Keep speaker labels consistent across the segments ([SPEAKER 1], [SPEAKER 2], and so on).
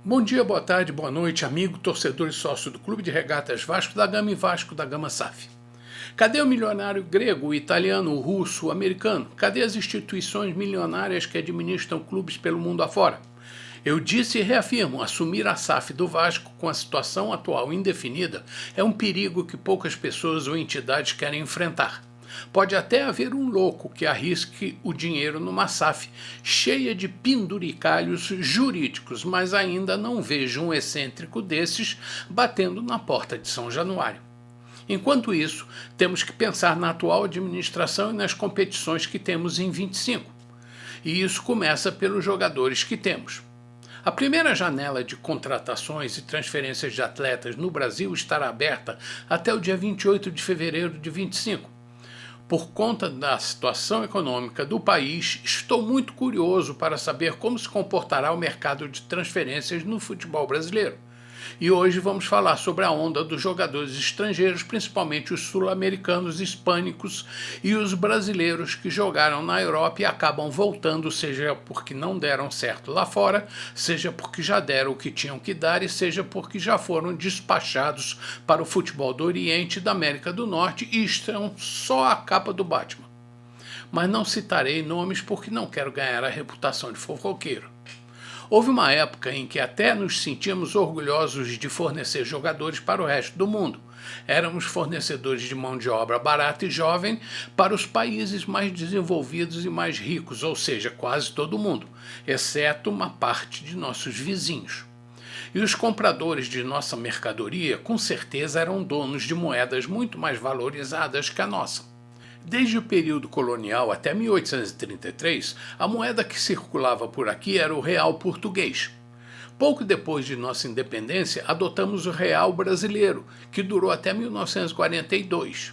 [SPEAKER 1] Bom dia, boa tarde, boa noite, amigo, torcedor e sócio do Clube de Regatas Vasco da Gama e Vasco da Gama SAF. Cadê o milionário grego, o italiano, o russo, o americano? Cadê as instituições milionárias que administram clubes pelo mundo afora? Eu disse e reafirmo, assumir a SAF do Vasco com a situação atual indefinida é um perigo que poucas pessoas ou entidades querem enfrentar. Pode até haver um louco que arrisque o dinheiro numa SAF cheia de penduricalhos jurídicos, mas ainda não vejo um excêntrico desses batendo na porta de São Januário. Enquanto isso, temos que pensar na atual administração e nas competições que temos em 25. E isso começa pelos jogadores que temos. A primeira janela de contratações e transferências de atletas no Brasil estará aberta até o dia 28 de fevereiro de 25. Por conta da situação econômica do país, estou muito curioso para saber como se comportará o mercado de transferências no futebol brasileiro. E hoje vamos falar sobre a onda dos jogadores estrangeiros, principalmente os sul-americanos, hispânicos e os brasileiros que jogaram na Europa e acabam voltando, seja porque não deram certo lá fora, seja porque já deram o que tinham que dar e seja porque já foram despachados para o futebol do Oriente e da América do Norte e estão só a capa do Batman. Mas não citarei nomes porque não quero ganhar a reputação de fofoqueiro. Houve uma época em que até nos sentíamos orgulhosos de fornecer jogadores para o resto do mundo. Éramos fornecedores de mão de obra barata e jovem para os países mais desenvolvidos e mais ricos, ou seja, quase todo mundo, exceto uma parte de nossos vizinhos. E os compradores de nossa mercadoria, com certeza, eram donos de moedas muito mais valorizadas que a nossa. Desde o período colonial até 1833, a moeda que circulava por aqui era o real português. Pouco depois de nossa independência, adotamos o real brasileiro, que durou até 1942.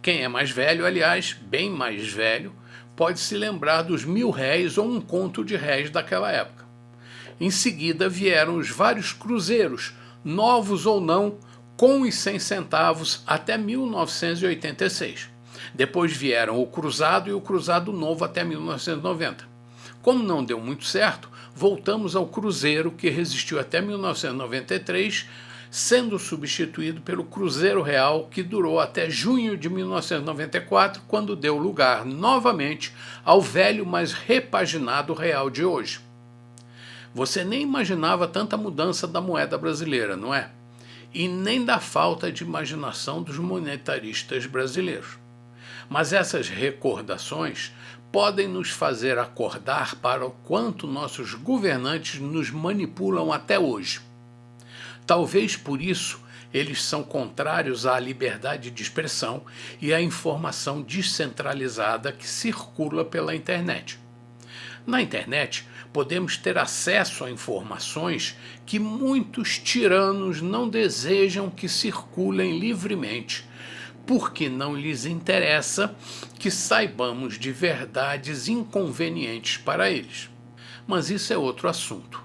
[SPEAKER 1] Quem é mais velho, aliás, bem mais velho, pode se lembrar dos 1.000 réis ou um conto de réis daquela época. Em seguida vieram os vários cruzeiros, novos ou não, com e sem centavos, até 1986. Depois vieram o cruzado e o cruzado novo até 1990. Como não deu muito certo, voltamos ao cruzeiro que resistiu até 1993, sendo substituído pelo cruzeiro real que durou até junho de 1994, quando deu lugar novamente ao velho, mas repaginado real de hoje. Você nem imaginava tanta mudança da moeda brasileira, não é? E nem da falta de imaginação dos monetaristas brasileiros. Mas essas recordações podem nos fazer acordar para o quanto nossos governantes nos manipulam até hoje. Talvez por isso eles são contrários à liberdade de expressão e à informação descentralizada que circula pela internet. Na internet, podemos ter acesso a informações que muitos tiranos não desejam que circulem livremente, porque não lhes interessa que saibamos de verdades inconvenientes para eles. Mas isso é outro assunto.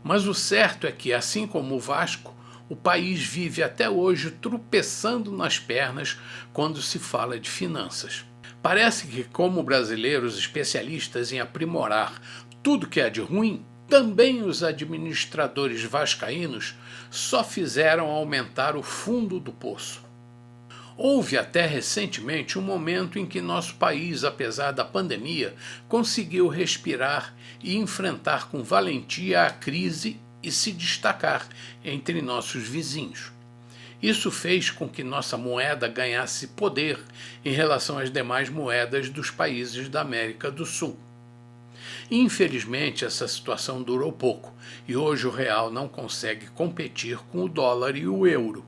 [SPEAKER 1] Mas o certo é que, assim como o Vasco, o país vive até hoje tropeçando nas pernas quando se fala de finanças. Parece que, como brasileiros especialistas em aprimorar tudo que é de ruim, também os administradores vascaínos só fizeram aumentar o fundo do poço. Houve até recentemente um momento em que nosso país, apesar da pandemia, conseguiu respirar e enfrentar com valentia a crise e se destacar entre nossos vizinhos. Isso fez com que nossa moeda ganhasse poder em relação às demais moedas dos países da América do Sul. Infelizmente, essa situação durou pouco e hoje o real não consegue competir com o dólar e o euro.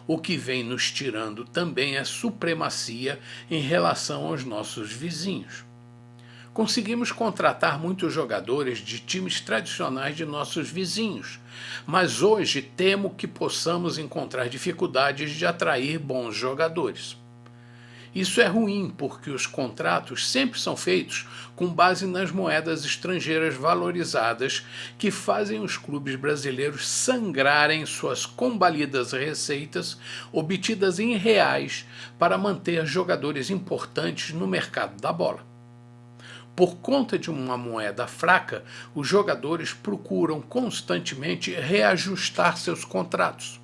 [SPEAKER 1] O que vem nos tirando também é supremacia em relação aos nossos vizinhos. Conseguimos contratar muitos jogadores de times tradicionais de nossos vizinhos, mas hoje temo que possamos encontrar dificuldades de atrair bons jogadores. Isso é ruim porque os contratos sempre são feitos com base nas moedas estrangeiras valorizadas que fazem os clubes brasileiros sangrarem suas combalidas receitas obtidas em reais para manter jogadores importantes no mercado da bola. Por conta de uma moeda fraca, os jogadores procuram constantemente reajustar seus contratos.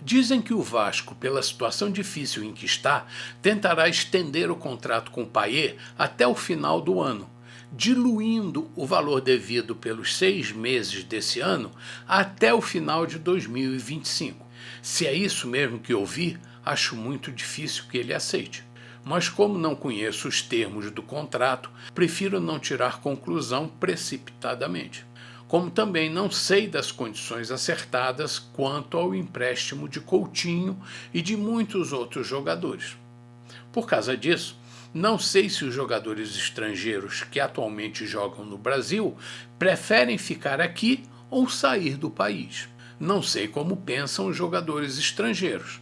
[SPEAKER 1] Dizem que o Vasco, pela situação difícil em que está, tentará estender o contrato com o Payet até o final do ano, diluindo o valor devido pelos 6 meses desse ano até o final de 2025. Se é isso mesmo que ouvi, acho muito difícil que ele aceite. Mas como não conheço os termos do contrato, prefiro não tirar conclusão precipitadamente. Como também não sei das condições acertadas quanto ao empréstimo de Coutinho e de muitos outros jogadores. Por causa disso, não sei se os jogadores estrangeiros que atualmente jogam no Brasil preferem ficar aqui ou sair do país. Não sei como pensam os jogadores estrangeiros.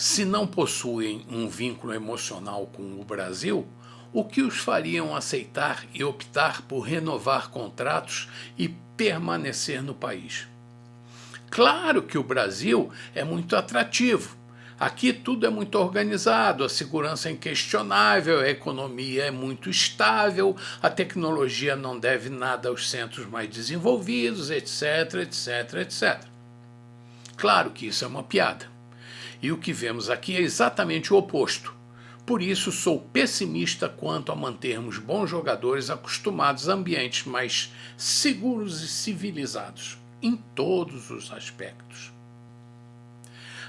[SPEAKER 1] Se não possuem um vínculo emocional com o Brasil, o que os fariam aceitar e optar por renovar contratos e permanecer no país? Claro que o Brasil é muito atrativo. Aqui tudo é muito organizado, a segurança é inquestionável, a economia é muito estável, a tecnologia não deve nada aos centros mais desenvolvidos, etc, etc, etc. Claro que isso é uma piada. E o que vemos aqui é exatamente o oposto. Por isso, sou pessimista quanto a mantermos bons jogadores acostumados a ambientes mais seguros e civilizados, em todos os aspectos.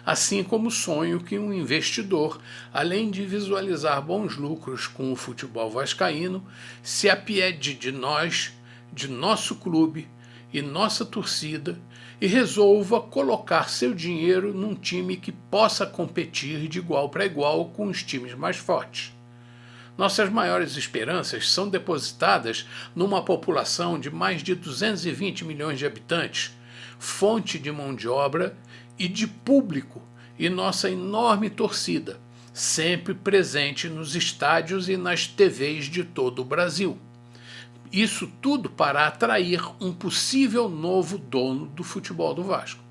[SPEAKER 1] Assim como sonho que um investidor, além de visualizar bons lucros com o futebol vascaíno, se apiede de nós, de nosso clube e nossa torcida e resolva colocar seu dinheiro num time que possa competir de igual para igual com os times mais fortes. Nossas maiores esperanças são depositadas numa população de mais de 220 milhões de habitantes, fonte de mão de obra e de público, e nossa enorme torcida, sempre presente nos estádios e nas TVs de todo o Brasil. Isso tudo para atrair um possível novo dono do futebol do Vasco.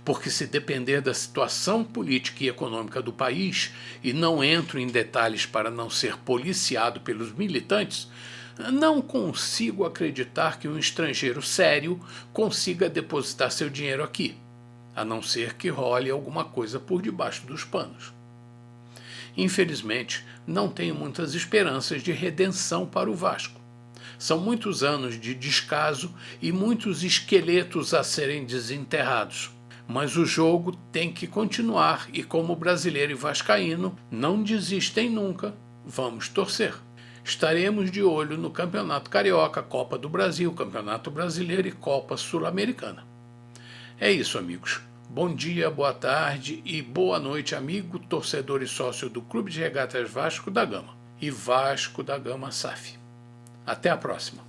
[SPEAKER 1] Porque se depender da situação política e econômica do país, e não entro em detalhes para não ser policiado pelos militantes, não consigo acreditar que um estrangeiro sério consiga depositar seu dinheiro aqui, a não ser que role alguma coisa por debaixo dos panos. Infelizmente, não tenho muitas esperanças de redenção para o Vasco. São muitos anos de descaso e muitos esqueletos a serem desenterrados. Mas o jogo tem que continuar e, como brasileiro e vascaíno, não desistem nunca, vamos torcer. Estaremos de olho no Campeonato Carioca, Copa do Brasil, Campeonato Brasileiro e Copa Sul-Americana. É isso, amigos. Bom dia, boa tarde e boa noite, amigo, torcedor e sócio do Clube de Regatas Vasco da Gama e Vasco da Gama SAF. Até a próxima.